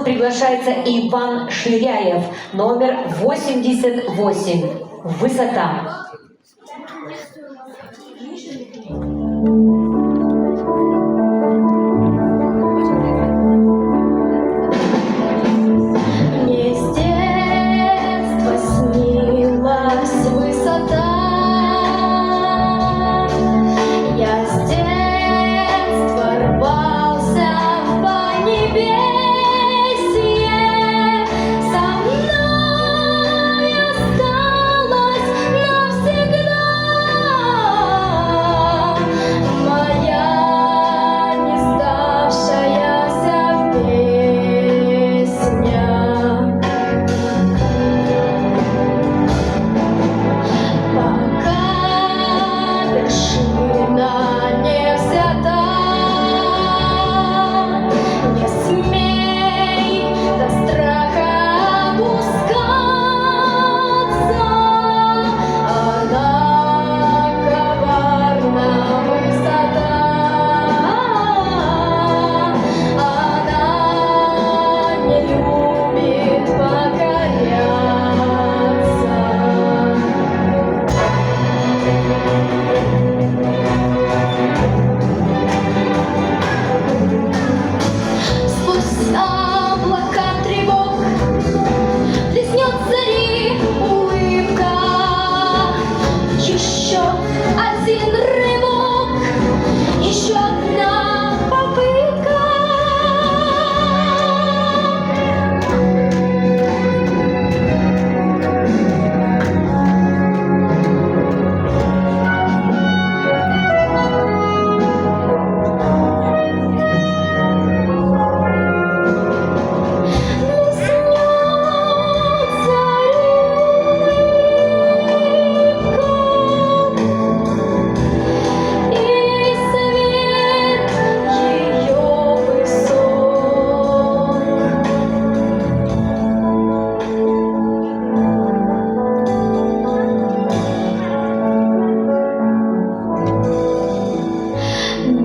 Приглашается Иван Ширяев, номер 88. Высота. Мне с детства снилась высота. Я с детства рвался в поднебесье. Со мной осталась навсегда моя не сдавшаяся песня. Пока вершина не взята, не смей до страха опускаться. Она коварна высота, она не любит покоряться. Сквозь облака тревог блеснет зари улыбка. Еще один рывок, еще одна попытка.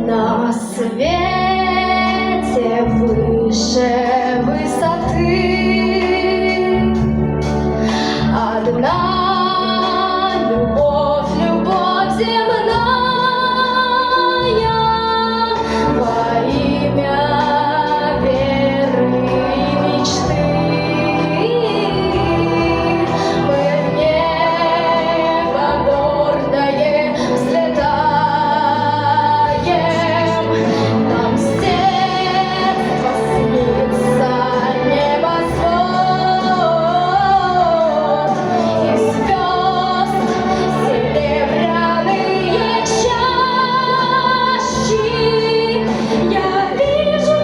На свете выше высоты одна любовь, любовь земная во имя веры и мечты. Мы в небо гордое взлетаем. Нам с детства снится небосвод и звезд серебряные чащи. Я вижу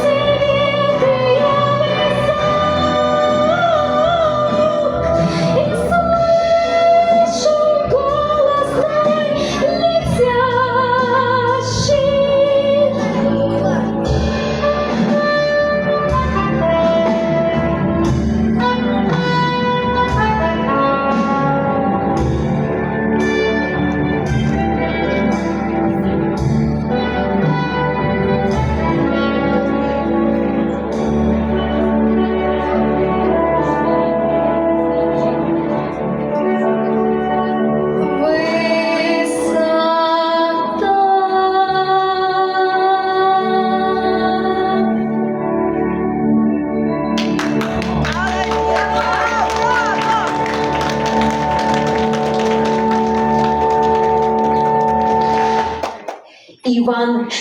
светлые высот и слышу голос твой летящий. Иван